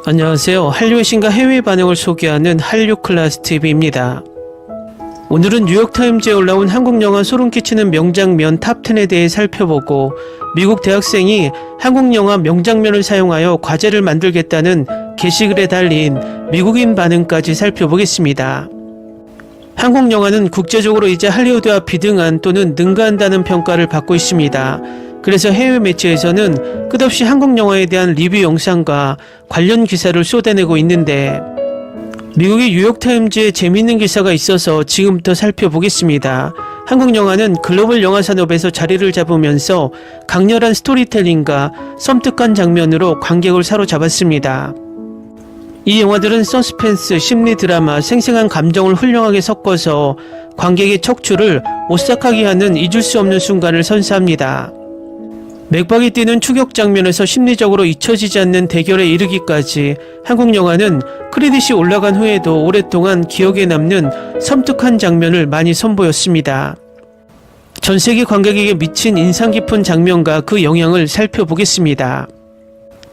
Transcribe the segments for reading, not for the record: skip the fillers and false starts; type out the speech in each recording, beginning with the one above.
안녕하세요. 한류의 신과 해외 반응을 소개하는 한류클라스TV입니다. 오늘은 뉴욕타임즈에 올라온 한국영화 소름 끼치는 명장면 탑10에 대해 살펴보고 미국 대학생이 한국영화 명장면을 사용하여 과제를 만들겠다는 게시글에 달린 미국인 반응까지 살펴보겠습니다. 한국영화는 국제적으로 이제 할리우드와 비등한 또는 능가한다는 평가를 받고 있습니다. 그래서 해외 매체에서는 끝없이 한국 영화에 대한 리뷰 영상과 관련 기사를 쏟아내고 있는데 미국의 뉴욕타임즈에 재미있는 기사가 있어서 지금부터 살펴보겠습니다. 한국 영화는 글로벌 영화 산업에서 자리를 잡으면서 강렬한 스토리텔링과 섬뜩한 장면으로 관객을 사로잡았습니다. 이 영화들은 서스펜스, 심리 드라마, 생생한 감정을 훌륭하게 섞어서 관객의 척추를 오싹하게 하는 잊을 수 없는 순간을 선사합니다. 맥박이 뛰는 추격 장면에서 심리적으로 잊혀지지 않는 대결에 이르기까지 한국 영화는 크레딧이 올라간 후에도 오랫동안 기억에 남는 섬뜩한 장면을 많이 선보였습니다. 전 세계 관객에게 미친 인상 깊은 장면과 그 영향을 살펴보겠습니다.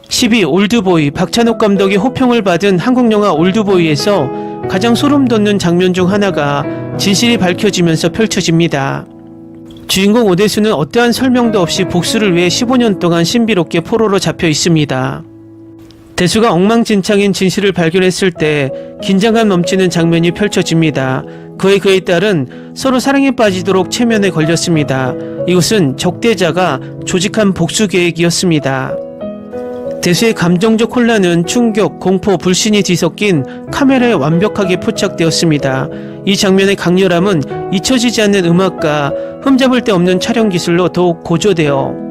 12. 올드보이. 박찬욱 감독이 호평을 받은 한국 영화 올드보이에서 가장 소름 돋는 장면 중 하나가 진실이 밝혀지면서 펼쳐집니다. 주인공 오대수는 어떠한 설명도 없이 복수를 위해 15년 동안 신비롭게 포로로 잡혀 있습니다. 대수가 엉망진창인 진실을 발견했을 때 긴장감 넘치는 장면이 펼쳐집니다. 그의 딸은 서로 사랑에 빠지도록 체면에 걸렸습니다. 이것은 적대자가 조직한 복수 계획이었습니다. 대수의 감정적 혼란은 충격, 공포, 불신이 뒤섞인 카메라에 완벽하게 포착되었습니다. 이 장면의 강렬함은 잊혀지지 않는 음악과 흠잡을 데 없는 촬영 기술로 더욱 고조되어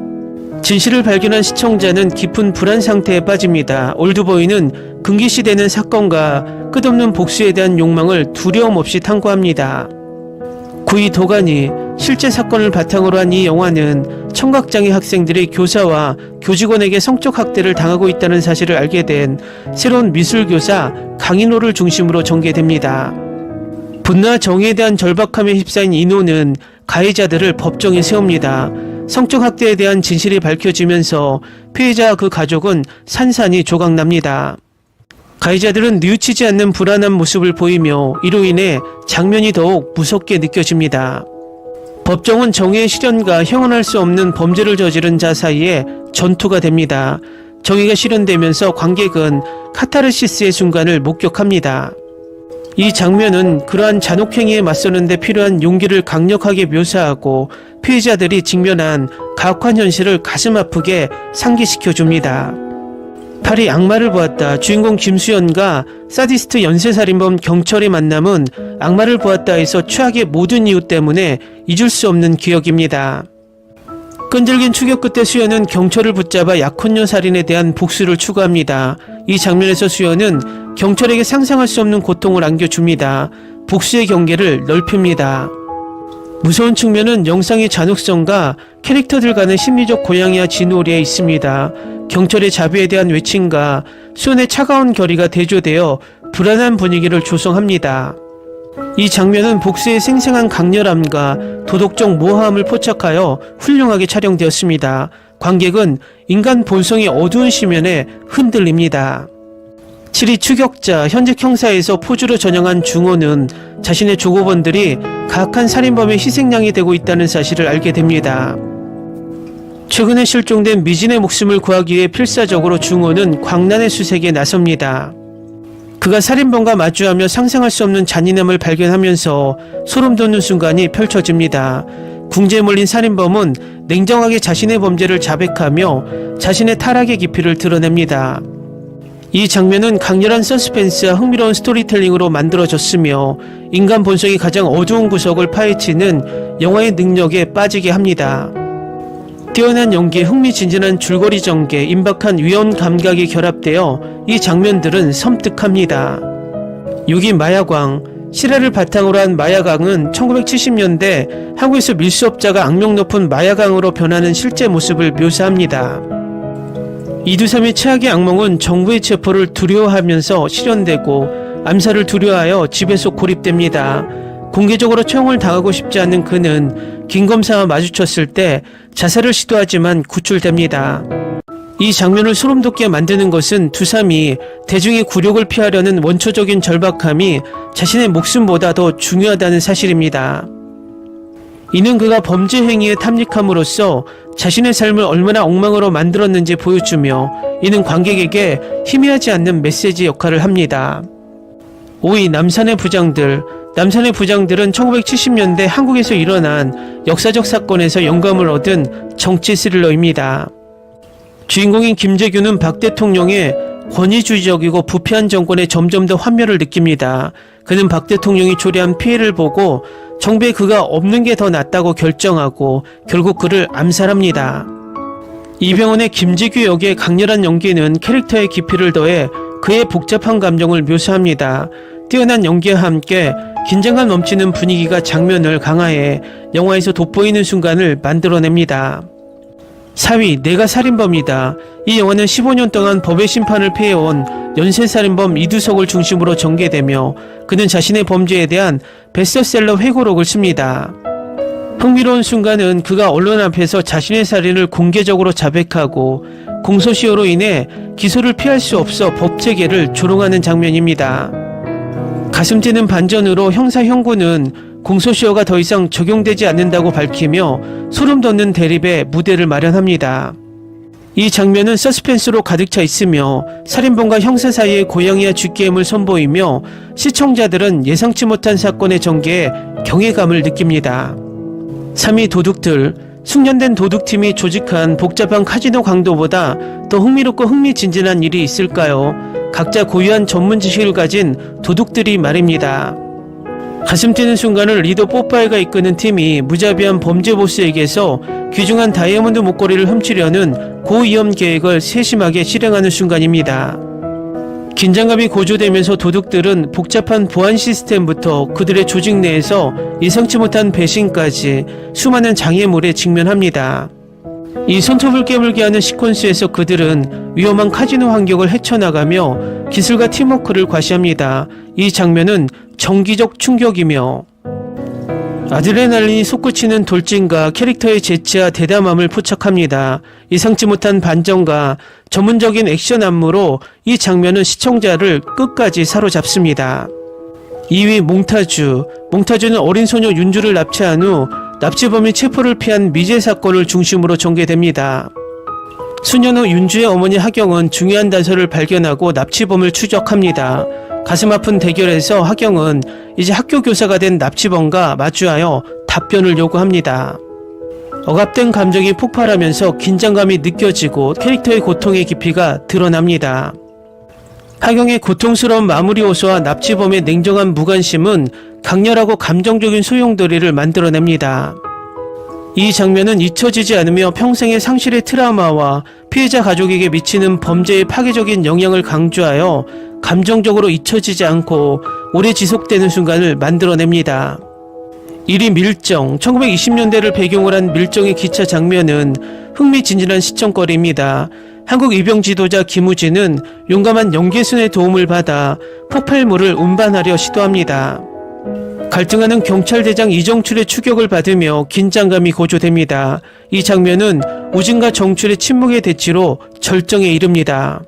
진실을 발견한 시청자는 깊은 불안 상태에 빠집니다. 올드보이는 금기시되는 사건과 끝없는 복수에 대한 욕망을 두려움 없이 탐구합니다. 9위 도가니. 실제 사건을 바탕으로 한 이 영화는 청각장애 학생들이 교사와 교직원에게 성적 학대를 당하고 있다는 사실을 알게 된 새로운 미술교사 강인호를 중심으로 전개됩니다. 분노와 정의에 대한 절박함에 휩싸인 인호는 가해자들을 법정에 세웁니다. 성적 학대에 대한 진실이 밝혀지면서 피해자와 그 가족은 산산이 조각납니다. 가해자들은 뉘우치지 않는 불안한 모습을 보이며 이로 인해 장면이 더욱 무섭게 느껴집니다. 법정은 정의의 실현과 형언할 수 없는 범죄를 저지른 자 사이에 전투가 됩니다. 정의가 실현되면서 관객은 카타르시스의 순간을 목격합니다. 이 장면은 그러한 잔혹행위에 맞서는 데 필요한 용기를 강력하게 묘사하고 피해자들이 직면한 가혹한 현실을 가슴 아프게 상기시켜줍니다. 8위 악마를 보았다. 주인공 김수현과 사디스트 연쇄살인범 경철의 만남은 악마를 보았다에서 최악의 모든 이유 때문에 잊을 수 없는 기억입니다. 끈질긴 추격 끝에 수현은 경철을 붙잡아 약혼녀 살인에 대한 복수를 추구합니다. 이 장면에서 수현은 경철에게 상상할 수 없는 고통을 안겨줍니다. 복수의 경계를 넓힙니다. 무서운 측면은 영상의 잔혹성과 캐릭터들 간의 심리적 고양이와 진오리에 있습니다. 경철의 자비에 대한 외침과 수현의 차가운 결의가 대조되어 불안한 분위기를 조성합니다. 이 장면은 복수의 생생한 강렬함과 도덕적 모호함을 포착하여 훌륭하게 촬영되었습니다. 관객은 인간 본성의 어두운 시면에 흔들립니다. 7위 추격자. 현직 형사에서 포주로 전향한 중호는 자신의 조고번들이 가혹한 살인범의 희생양이 되고 있다는 사실을 알게 됩니다. 최근에 실종된 미진의 목숨을 구하기 위해 필사적으로 중호는 광란의 수색에 나섭니다. 그가 살인범과 마주하며 상상할 수 없는 잔인함을 발견하면서 소름 돋는 순간이 펼쳐집니다. 궁지에 몰린 살인범은 냉정하게 자신의 범죄를 자백하며 자신의 타락의 깊이를 드러냅니다. 이 장면은 강렬한 서스펜스와 흥미로운 스토리텔링으로 만들어졌으며 인간 본성이 가장 어두운 구석을 파헤치는 영화의 능력에 빠지게 합니다. 뛰어난 연기, 흥미진진한 줄거리 전개, 임박한 위험 감각이 결합되어 이 장면들은 섬뜩합니다. 6위 마야광. 실화를 바탕으로 한 마야광은 1970년대 한국에서 밀수업자가 악명 높은 마야광으로 변하는 실제 모습을 묘사합니다. 이두삼의 최악의 악몽은 정부의 체포를 두려워하면서 실현되고 암살을 두려워하여 집에서 고립됩니다. 공개적으로 처형을 당하고 싶지 않은 그는 김검사와 마주쳤을 때 자살을 시도하지만 구출됩니다. 이 장면을 소름돋게 만드는 것은 두삼이 대중의 굴욕을 피하려는 원초적인 절박함이 자신의 목숨보다 더 중요하다는 사실입니다. 이는 그가 범죄 행위에 탐닉함으로써 자신의 삶을 얼마나 엉망으로 만들었는지 보여주며 이는 관객에게 희미하지 않는 메시지 역할을 합니다. 5위 남산의 부장들. 남산의 부장들은 1970년대 한국에서 일어난 역사적 사건에서 영감을 얻은 정치 스릴러입니다. 주인공인 김재규는 박 대통령의 권위주의적이고 부패한 정권에 점점 더 환멸을 느낍니다. 그는 박 대통령이 초래한 피해를 보고 정부에 그가 없는 게 더 낫다고 결정하고 결국 그를 암살합니다. 이병헌의 김재규 역의 강렬한 연기는 캐릭터의 깊이를 더해 그의 복잡한 감정을 묘사합니다. 뛰어난 연기와 함께 긴장감 넘치는 분위기가 장면을 강화해 영화에서 돋보이는 순간을 만들어냅니다. 4위 내가 살인범이다. 이 영화는 15년 동안 법의 심판을 피해온 연쇄살인범 이두석을 중심으로 전개되며 그는 자신의 범죄에 대한 베스트셀러 회고록을 씁니다. 흥미로운 순간은 그가 언론 앞에서 자신의 살인을 공개적으로 자백하고 공소시효로 인해 기소를 피할 수 없어 법체계를 조롱하는 장면입니다. 가슴 찌는 반전으로 형사 형구는 공소시효가 더 이상 적용되지 않는다고 밝히며 소름 돋는 대립의 무대를 마련합니다. 이 장면은 서스펜스로 가득 차 있으며 살인범과 형사 사이의 고양이와 쥐게임을 선보이며 시청자들은 예상치 못한 사건의 전개에 경외감을 느낍니다. 3위 도둑들. 숙련된 도둑팀이 조직한 복잡한 카지노 강도보다 더 흥미롭고 흥미진진한 일이 있을까요? 각자 고유한 전문 지식을 가진 도둑들이 말입니다. 가슴 뛰는 순간을 리더 뽀빠이가 이끄는 팀이 무자비한 범죄 보스에게서 귀중한 다이아몬드 목걸이를 훔치려는 고위험 계획을 세심하게 실행하는 순간입니다. 긴장감이 고조되면서 도둑들은 복잡한 보안 시스템부터 그들의 조직 내에서 예상치 못한 배신까지 수많은 장애물에 직면합니다. 이 손톱을 깨물게 하는 시퀀스에서 그들은 위험한 카지노 환경을 헤쳐나가며 기술과 팀워크를 과시합니다. 이 장면은 정기적 충격이며 아드레날린이 솟구치는 돌진과 캐릭터의 재치와 대담함을 포착합니다. 예상치 못한 반전과 전문적인 액션 안무로 이 장면은 시청자를 끝까지 사로잡습니다. 2위 몽타주. 몽타주는 어린 소녀 윤주를 납치한 후 납치범이 체포를 피한 미제 사건을 중심으로 전개됩니다. 수년 후 윤주의 어머니 하경은 중요한 단서를 발견하고 납치범을 추적합니다. 가슴 아픈 대결에서 하경은 이제 학교 교사가 된 납치범과 마주하여 답변을 요구합니다. 억압된 감정이 폭발하면서 긴장감이 느껴지고 캐릭터의 고통의 깊이가 드러납니다. 하경의 고통스러운 마무리 요소와 납치범의 냉정한 무관심은 강렬하고 감정적인 소용돌이를 만들어냅니다. 이 장면은 잊혀지지 않으며 평생의 상실의 트라우마와 피해자 가족에게 미치는 범죄의 파괴적인 영향을 강조하여 감정적으로 잊혀지지 않고 오래 지속되는 순간을 만들어냅니다. 1위 밀정. 1920년대를 배경으로 한 밀정의 기차 장면은 흥미진진한 시청거리입니다. 한국 입영 지도자 김우진은 용감한 영계순의 도움을 받아 폭발물을 운반하려 시도합니다. 갈등하는 경찰대장 이정출의 추격을 받으며 긴장감이 고조됩니다. 이 장면은 우진과 정출의 침묵의 대치로 절정에 이릅니다.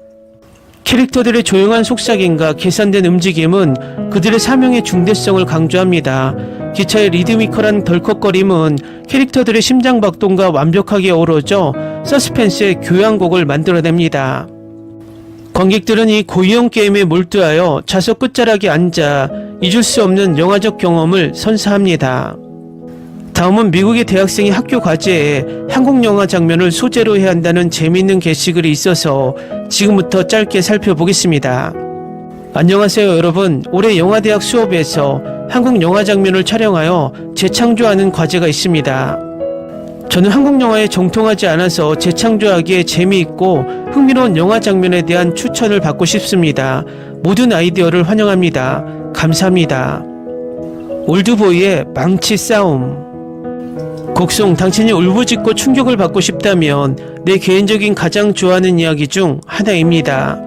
캐릭터들의 조용한 속삭임과 계산된 움직임은 그들의 사명의 중대성을 강조합니다. 기차의 리드미컬한 덜컥거림은 캐릭터들의 심장박동과 완벽하게 어우러져 서스펜스의 교향곡을 만들어냅니다. 관객들은 이 고위험 게임에 몰두하여 좌석 끝자락에 앉아 잊을 수 없는 영화적 경험을 선사합니다. 다음은 미국의 대학생이 학교 과제에 한국 영화 장면을 소재로 해야 한다는 재미있는 게시글이 있어서 지금부터 짧게 살펴보겠습니다. 안녕하세요 여러분. 올해 영화대학 수업에서 한국 영화 장면을 촬영하여 재창조하는 과제가 있습니다. 저는 한국 영화에 정통하지 않아서 재창조하기에 재미있고 흥미로운 영화 장면에 대한 추천을 받고 싶습니다. 모든 아이디어를 환영합니다. 감사합니다. 올드보이의 망치 싸움. 곡송. 당신이 울부짖고 충격을 받고 싶다면 내 개인적인 가장 좋아하는 이야기 중 하나입니다.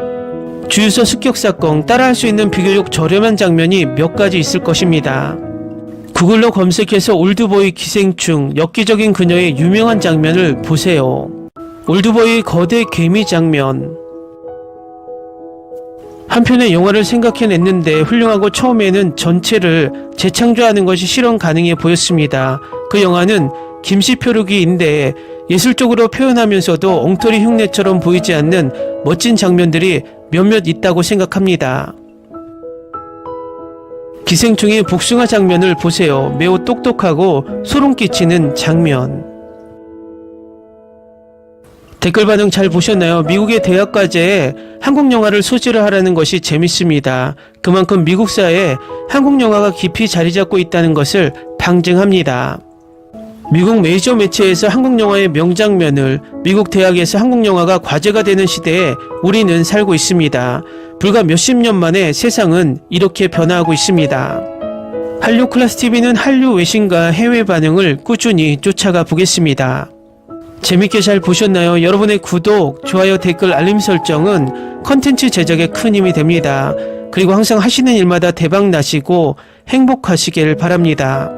주유소 습격사건. 따라할 수 있는 비교적 저렴한 장면이 몇 가지 있을 것입니다. 구글로 검색해서 올드보이 기생충 엽기적인 그녀의 유명한 장면을 보세요. 올드보이의 거대 개미 장면. 한편의 영화를 생각해냈는데 훌륭하고 처음에는 전체를 재창조하는 것이 실현 가능해 보였습니다. 그 영화는 김시표류기인데 예술적으로 표현하면서도 엉터리 흉내처럼 보이지 않는 멋진 장면들이 몇몇 있다고 생각합니다. 기생충의 복숭아 장면을 보세요. 매우 똑똑하고 소름 끼치는 장면. 댓글 반응 잘 보셨나요? 미국의 대학과제에 한국 영화를 소재로 하라는 것이 재밌습니다. 그만큼 미국사에 한국 영화가 깊이 자리 잡고 있다는 것을 방증합니다. 미국 메이저 매체에서 한국 영화의 명장면을 미국 대학에서 한국 영화가 과제가 되는 시대에 우리는 살고 있습니다. 불과 몇십 년 만에 세상은 이렇게 변화하고 있습니다. 한류 클래스 TV는 한류 외신과 해외 반응을 꾸준히 쫓아가 보겠습니다. 재밌게 잘 보셨나요? 여러분의 구독, 좋아요, 댓글, 알림 설정은 컨텐츠 제작에 큰 힘이 됩니다. 그리고 항상 하시는 일마다 대박 나시고 행복하시길 바랍니다.